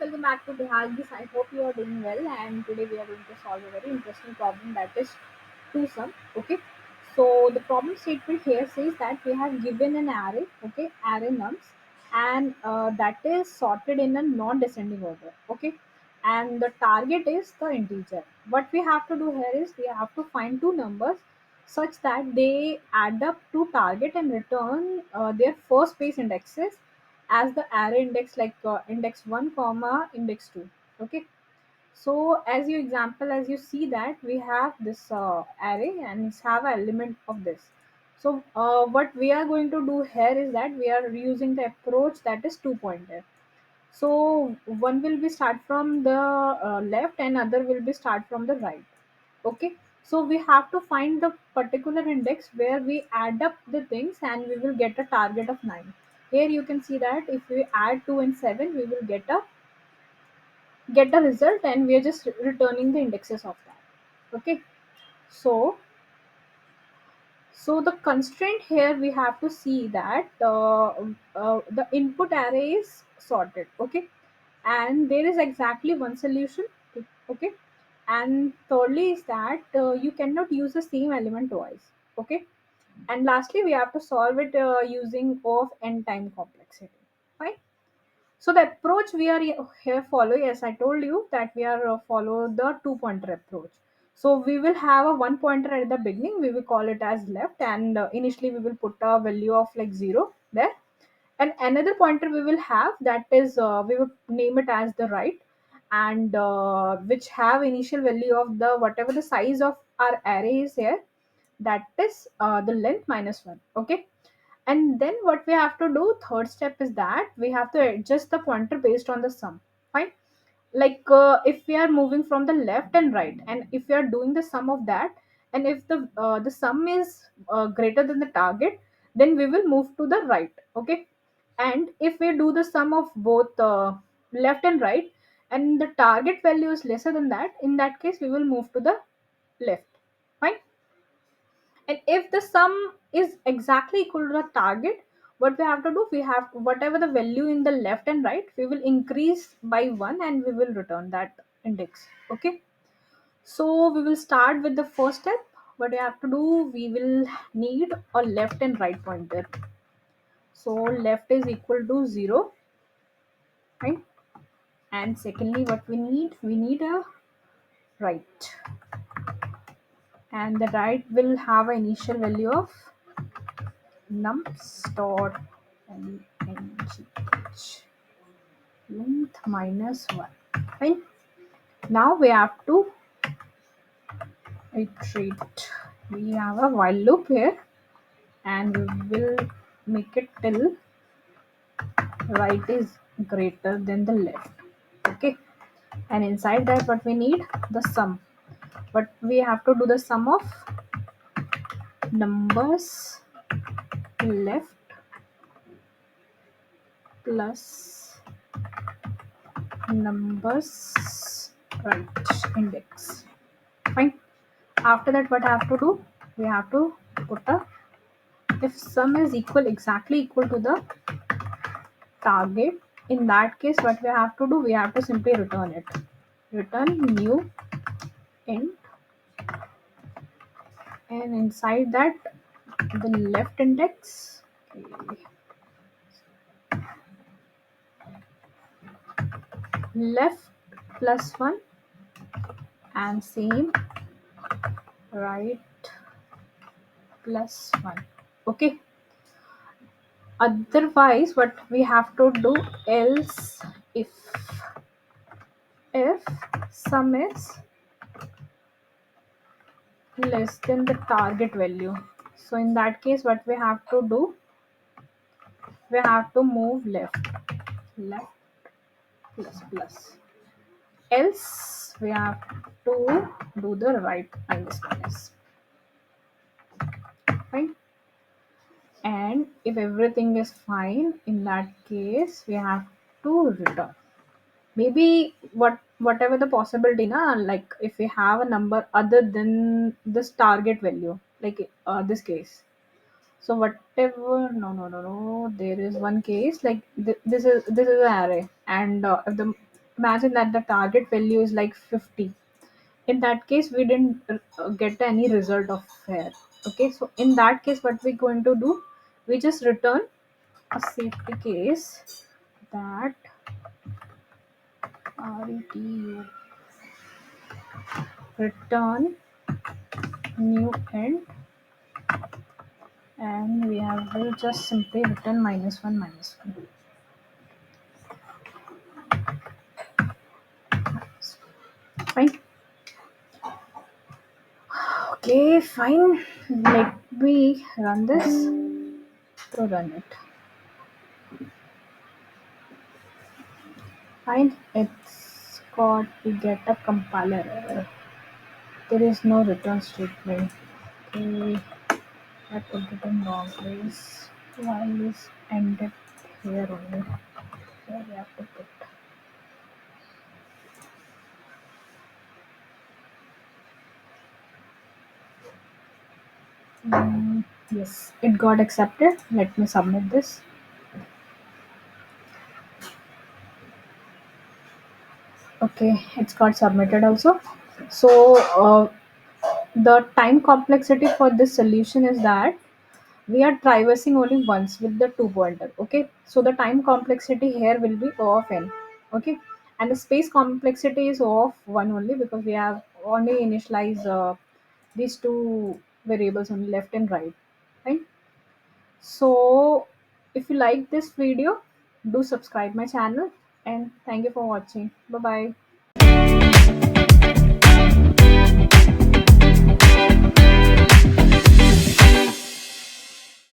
welcome back to BiharGeeks. I hope you are doing well, and today we are going to solve a very interesting problem, that is two sum. Okay, so the problem statement here says that we have given an array, okay, array nums, and that is sorted in a non-descending order. Okay, and the target is the integer. What we have to do here is we have to find two numbers such that they add up to target and return their first place indexes as the array index, like index 1 comma index 2. Okay, so as you example, as you see that we have this array and it's have an element of this. So what we are going to do here is that we are using the approach that is two pointer. So one will be start from the left and other will be start from the right. Okay, so we have to find the particular index where we add up the things and we will get a target of 9. Here you can see that if we add 2 and 7, we will get a result, and we are just returning the indexes of that. Okay, so the constraint here we have to see that the input array is sorted. Okay, and there is exactly one solution. Okay, and thirdly is that you cannot use the same element twice. Okay, and lastly we have to solve it using O of n time complexity. Fine. So the approach we are here following, as I told you, that we are follow the two pointer approach. So we will have a one pointer at the beginning. We will call it as left, and initially we will put a value of like 0 there. And another pointer we will have, that is we will name it as the right, and which have initial value of the whatever the size of our array is here, that is the length minus 1. Okay, and then what we have to do, third step, is that we have to adjust the pointer based on the sum. Fine. Like if we are moving from the left and right, and if we are doing the sum of that, and if the sum is greater than the target, then we will move to the right. Okay, and if we do the sum of both left and right, and the target value is lesser than that, in that case we will move to the left. Fine. And if the sum is exactly equal to the target, what we have to do, we have whatever the value in the left and right, we will increase by 1 and we will return that index. Okay, so we will start with the first step. What we have to do, we will need a left and right pointer. So left is equal to 0, right? And secondly, what we need a right, and the right will have an initial value of nums dot length minus 1. Fine. Now we have to iterate. We have a while loop here, and we will make it till right is greater than the left. Okay, and inside that, what we need, the sum. But we have to do the sum of numbers left plus numbers right index. Fine. After that, what I have to do, we have to put a, if sum is exactly equal to the target, in that case what we have to do, we have to simply return it. Return new int, and inside that, the left index, okay, left plus 1, and same right plus 1. Okay, otherwise what we have to do, else if sum is less than the target value, so in that case what we have to do, we have to move left plus plus, else we have to do the right minus minus. Fine. And if everything is fine, in that case we have to return, maybe whatever the possibility na, like if we have a number other than this target value, like this case. So whatever, no, there is one case like this is an array, and if the imagine that the target value is like 50. In that case we didn't get any result of here. Okay, so in that case what we're going to do, we just return a safety case that retu return new end, and we have will just simply return -1 -1. Fine. Okay, fine. Let me run this to run it. Fine. It's got we get a compiler error. There is no return statement. Okay, I put it in wrong place. While is ended here only. Here we have to put. Yes, it got accepted. Let me submit this. Okay, it's got submitted also. So the time complexity for this solution is that we are traversing only once with the two pointer. Okay, so the time complexity here will be O of n. Okay, and the space complexity is O of 1 only, because we have only initialized these two variables only, left and right. Right. So if you like this video, do subscribe my channel, and thank you for watching. Bye bye.